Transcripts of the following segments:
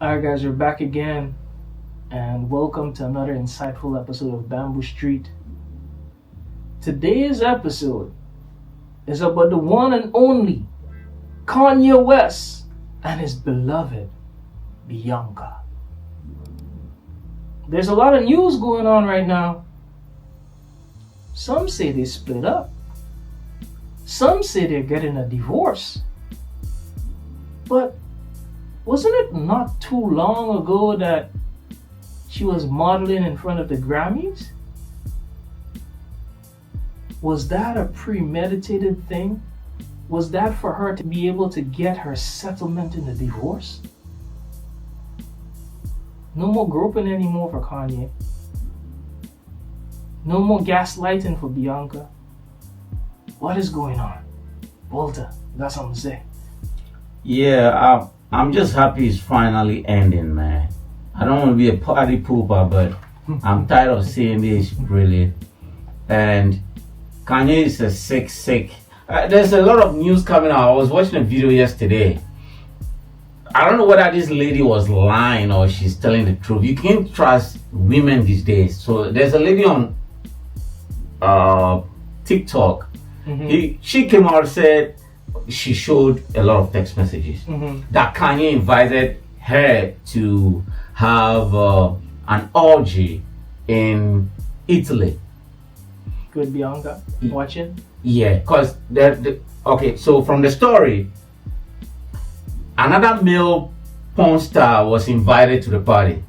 Alright, guys, we're back again, and welcome to another insightful episode of Bamboo Street. Today's episode is about the one and only Kanye West and his beloved Bianca. There's a lot of news going on right now. Some say they split up. Some say they're getting a divorce. But wasn't it not too long ago that she was modeling in front of the Grammys? Was that a premeditated thing? Was that for her to be able to get her settlement in the divorce? No more groping anymore for Kanye. No more gaslighting for Bianca. What is going on? Walter, you got something to say? Yeah, I'm just happy it's finally ending, man. I don't want to be a party pooper, but I'm tired of seeing this, really. And Kanye is a sick. There's a lot of news coming out. I was watching a video yesterday. I don't know whether this lady was lying or she's telling the truth. You can't trust women these days. So there's a lady on TikTok. She came out and said she showed a lot of text messages that Kanye invited her to have an orgy in Italy. Good Bianca, watching? Yeah, because okay, so from the story, another male porn star was invited to the party,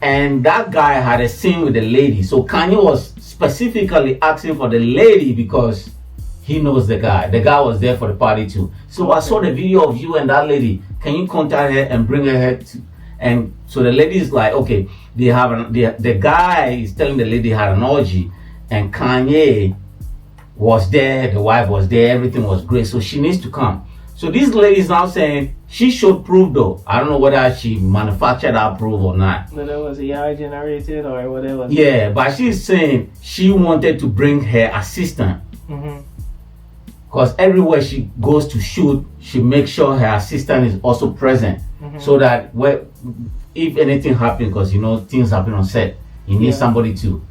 and that guy had a scene with the lady. So Kanye was specifically asking for the lady because he knows the guy. The guy was there for the party too. So I saw the video of you and that lady. Can you contact her and bring her here to? And so the lady is like, okay, they have the guy is telling the lady had an orgy, and Kanye was there. The wife was there. Everything was great. So she needs to come. So this lady is now saying she showed proof though. I don't know whether she manufactured that proof or not. Whether it was AI generated or whatever. Yeah, but she's saying she wanted to bring her assistant. Because everywhere she goes to shoot, she makes sure her assistant is also present, so that if anything happens, because you know things happen on set, you need somebody to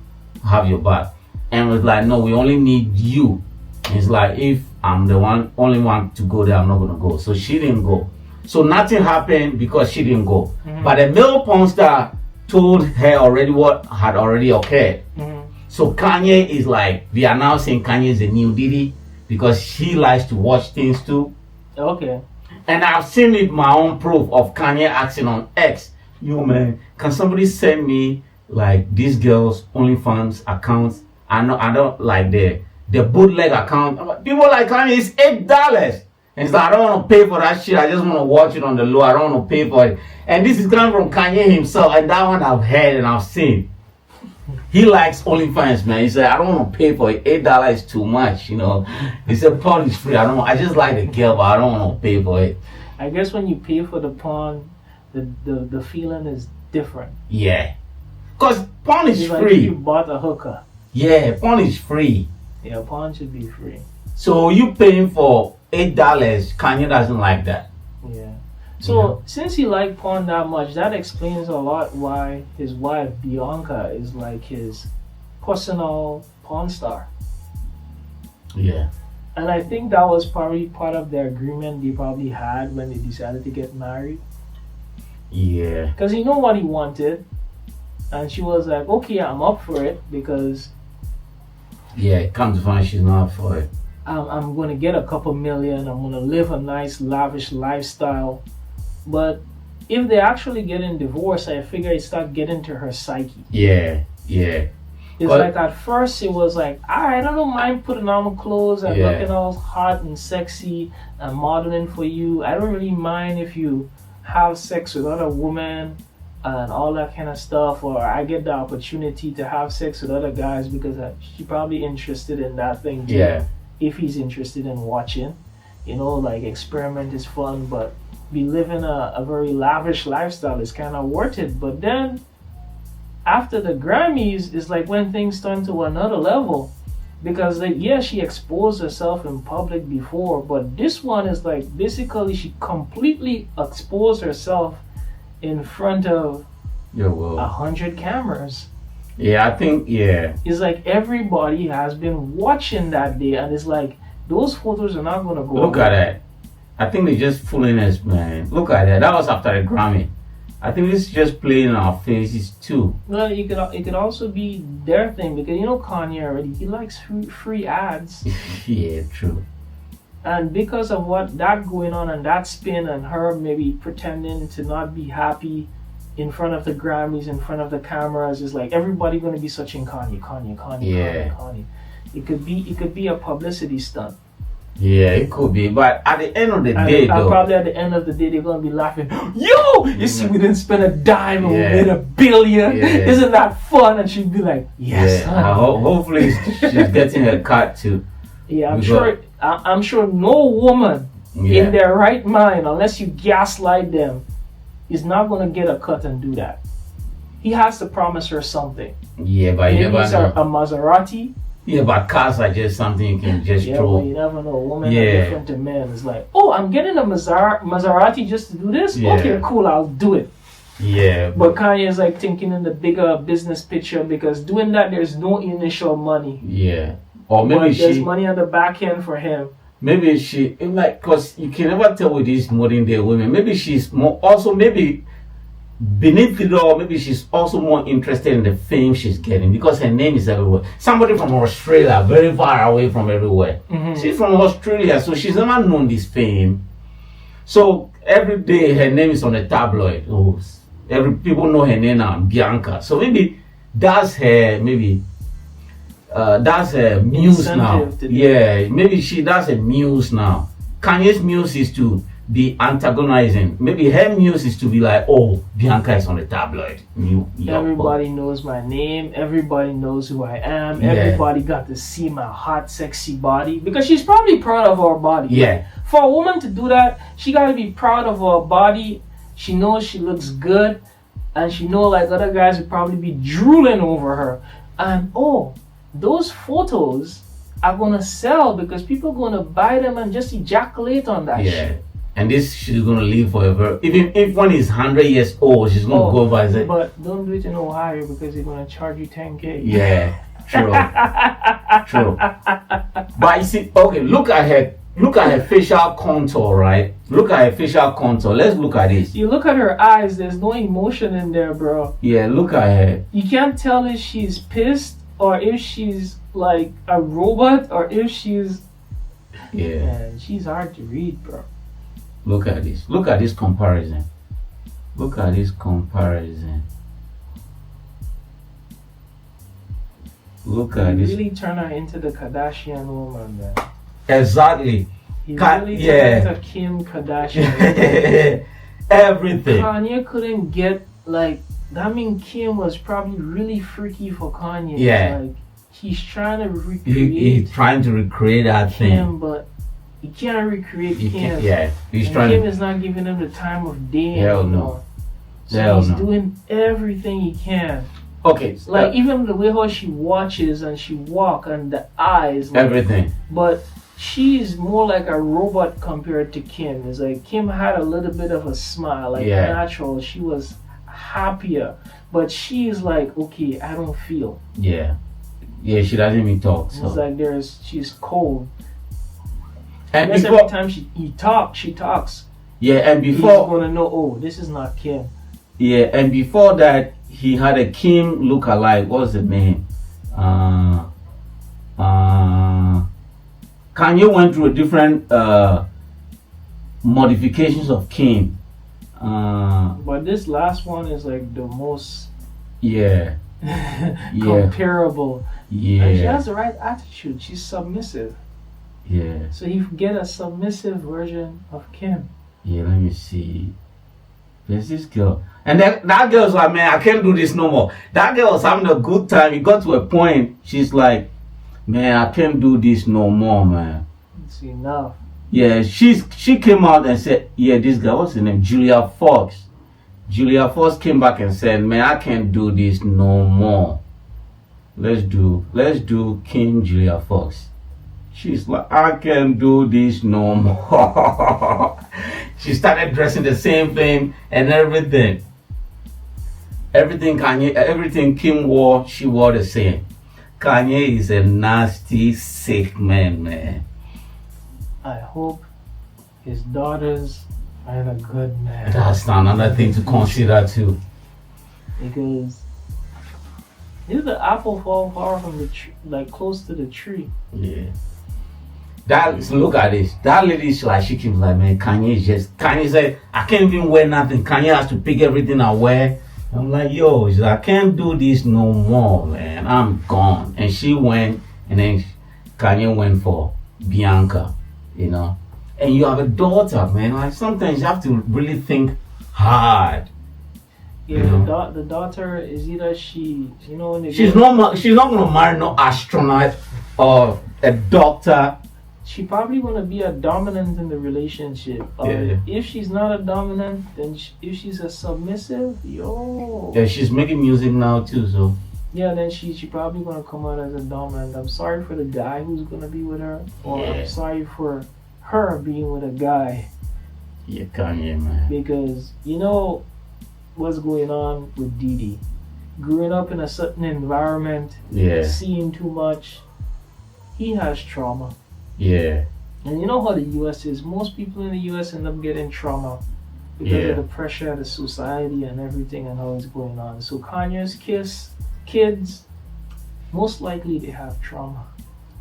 have your back. And it was like, no, we only need you. And it's like, if I'm the only one to go there, I'm not gonna go. So she didn't go. So nothing happened because she didn't go. But the male porn star told her already what had already occurred. So Kanye is like, we are now saying Kanye is the new Diddy, because he likes to watch things too. Okay. And I've seen it my own proof of Kanye asking on X, yo man, can somebody send me like this girl's OnlyFans accounts? I don't like the bootleg account. People like Kanye, it's $8. And it's like, I don't want to pay for that shit. I just want to watch it on the low. I don't want to pay for it. And this is coming from Kanye himself. And that one I've heard and I've seen. He likes OnlyFans, man. He said, I don't want to pay for it. $8 is too much, you know. He said, porn is free. I just like the girl, but I don't want to pay for it. I guess when you pay for the porn, the feeling is different. Yeah. Because porn is it's free. Like if you bought a hooker. Yeah, porn is free. Yeah, porn should be free. So you paying for $8, Kanye doesn't like that. Yeah. So since he liked porn that much, that explains a lot why his wife Bianca is like his personal porn star. Yeah. And I think that was probably part of the agreement they probably had when they decided to get married. Yeah. Because he knew what he wanted. And she was like, okay, I'm up for it because... Yeah, come to find she's not up for it. I'm going to get a couple million. I'm going to live a nice, lavish lifestyle. But if they actually get in divorce, I figure it start getting to her psyche. Yeah. It's like at first it was like, I don't mind putting on my clothes and looking all hot and sexy and modeling for you. I don't really mind if you have sex with other women and all that kind of stuff, or I get the opportunity to have sex with other guys because she's probably interested in that thing too. Yeah. If he's interested in watching, you know, like experiment is fun, but be living a very lavish lifestyle is kind of worth it. But then after the Grammys is like when things turn to another level, because she exposed herself in public before, but this one is like basically she completely exposed herself in front of Yeah, well. 100 cameras. Yeah, I think, yeah. It's like everybody has been watching that day, and it's like those photos are not gonna go Look away. at that. I think they're just fooling us, man. Look at that. That was after the Grammy. I think this is just playing in our faces too. Well, it could also be their thing, because you know Kanye already, he likes free ads. Yeah, true. And because of what that going on and that spin and her maybe pretending to not be happy in front of the Grammys, in front of the cameras, is like everybody gonna be searching Kanye. Yeah. Kanye. It could be a publicity stunt. Yeah, it could be. But at the end of the day, though, probably at the end of the day, they're gonna be laughing. Yo, you see, we didn't spend a dime and we Yeah. made $1 billion. Yeah. Isn't that fun? And she'd be like, yes. yeah, honey. hopefully she's getting her cut too. Yeah, Because- I'm sure no woman Yeah. in their right mind, unless you gaslight them, is not gonna get a cut and do that. He has to promise her something. Yeah, but you Maybe never it's know. a Maserati. Yeah, but cars are just something you can just Yeah, throw. but you never know. Women Yeah. are different to men. It's like, oh, I'm getting a Maserati just to do this? Yeah. Okay, cool, I'll do it. Yeah, But Kanye is like thinking in the bigger business picture, because doing that, there's no initial money. yeah. Or But maybe there's she, money on the back end for him. maybe she, like, cause you can never tell with these modern day women. Maybe she's more, also maybe beneath it all, maybe she's also more interested in the fame she's getting, because her name is everywhere. Somebody from Australia, very far away from everywhere. Mhm. She's from Australia, so she's never known this fame. So every day her name is on the tabloid. Oh, every people know her name now, Bianca. So maybe that's her muse now. Incentive to do Yeah, maybe that's a muse now. Kanye's muse is to be antagonizing. Maybe her muse is to be like, oh, Bianca is on the tabloid. Everybody knows my name. Everybody knows who I am. Yeah. Everybody got to see my hot, sexy body, because she's probably proud of her body. Yeah. For a woman to do that, she got to be proud of her body. She knows she looks good, and she know like other guys would probably be drooling over her. And oh, those photos are gonna sell, because people are gonna buy them and just ejaculate on that Yeah. shit. And this she's gonna live forever. Even if one is 100 years old, she's gonna go over and say, But don't do it in Ohio, because they're gonna charge you $10K. yeah, true, true. But you see, okay, look at her facial contour, right? Look at her facial contour. Let's look at this. You look at her eyes, there's no emotion in there, bro. Yeah, look at her. You can't tell if she's pissed or if she's like a robot or if she's... Yeah. Man, she's hard to read, bro. Look at this. Look at this comparison. Look at this comparison. Look at He this. really turned her into the Kardashian woman, man. Exactly. He Ka- really yeah. turned into Kim Kardashian. Everything. Kanye couldn't get, like, that mean Kim was probably really freaky for Kanye. Yeah. Like, he's trying to recreate He's trying to recreate that Kim, thing. but he can't recreate He Kim. can't, yeah, he's And trying Kim to. is not giving him the time of day Hell anymore. no. So Hell he's no. doing everything he can. Okay, Like even the way how she watches and she walk and the eyes. Like, everything. But she's more like a robot compared to Kim. It's like Kim had a little bit of a smile, like Yeah. natural. She was happier. But she's like, okay, I don't feel. Yeah, yeah. She doesn't even talk. So. It's like she's cold. And Because before, every time she talks. yeah, and He's before, gonna know, oh, this is not Kim. yeah, and before that, he had a Kim look-alike. What's the name? Kanye went through a different modifications of Kim. But this last one is like the most Yeah, comparable. And she yeah, has the right attitude. She's submissive. yeah, So you get a submissive version of Kim. yeah. Let me see. There's this girl, and that girl's like, man, I can't do this no more. That girl was having a good time. It got to a point. She's like, man, I can't do this no more, man. It's enough. Yeah, she came out and said, yeah, this girl, what's her name? Julia Fox. Julia Fox came back and said, man, I can't do this no more. Let's do King Julia Fox. She's like, I can't do this no more. She started dressing the same thing and everything. everything Kim wore, she wore the same. Kanye is a nasty, sick man. I hope his daughters are in a good man. That's another thing to consider too. Because if the apple fall far from the tree, like close to the tree. Yeah. Look at this. That lady's like, she keeps like, man, Kanye said, I can't even wear nothing. Kanye has to pick everything I wear. I'm like, yo, she's like, I can't do this no more, man. I'm gone. And she went, and then Kanye went for Bianca, you know. And you have a daughter, man. Like, sometimes you have to really think hard. Yeah, the daughter is either she's not gonna marry no astronaut or a doctor. She probably gonna be a dominant in the relationship. If she's not a dominant, then if she's a submissive, yeah, she's making music now too, so yeah, then she probably gonna come out as a dominant. I'm sorry for the guy who's gonna be with her, or I'm sorry for her being with a guy. Yeah, Kanye, man. Because you know what's going on with Didi. Growing up in a certain environment, seeing too much, he has trauma. Yeah. And you know how the US is. Most people in the US end up getting trauma because of the pressure of the society and everything and how it's going on. So Kanye's kids, most likely they have trauma.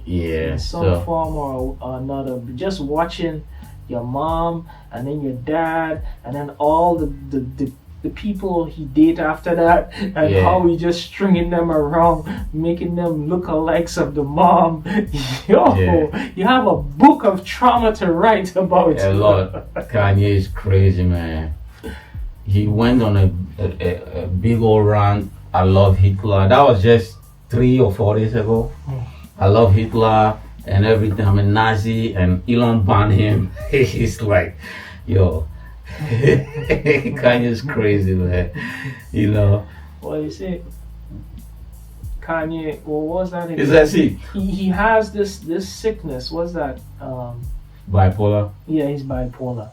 Yeah. In some form or another. Just watching your mom and then your dad and then all the people he date after that and how he just stringing them around, making them look-alikes of the mom. You have a book of trauma to write about. A lot. Kanye is crazy, man. He went on a big old rant. I love Hitler. That was just 3 or 4 days ago. I love Hitler and everything. I'm a Nazi, and Elon banned him. He's like, yo. Kanye's crazy, man. You know. Well, you see, Kanye. Well, what was that? Is that he has this sickness. What's that? Bipolar. Yeah, he's bipolar.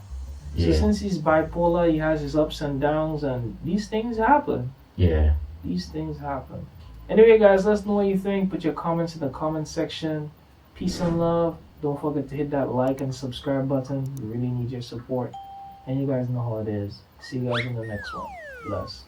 So since he's bipolar, he has his ups and downs, and these things happen. Yeah. These things happen. Anyway, guys, let us know what you think. Put your comments in the comment section. Peace and love. Don't forget to hit that like and subscribe button. We really need your support. And you guys know how it is. See you guys in the next one. Bless.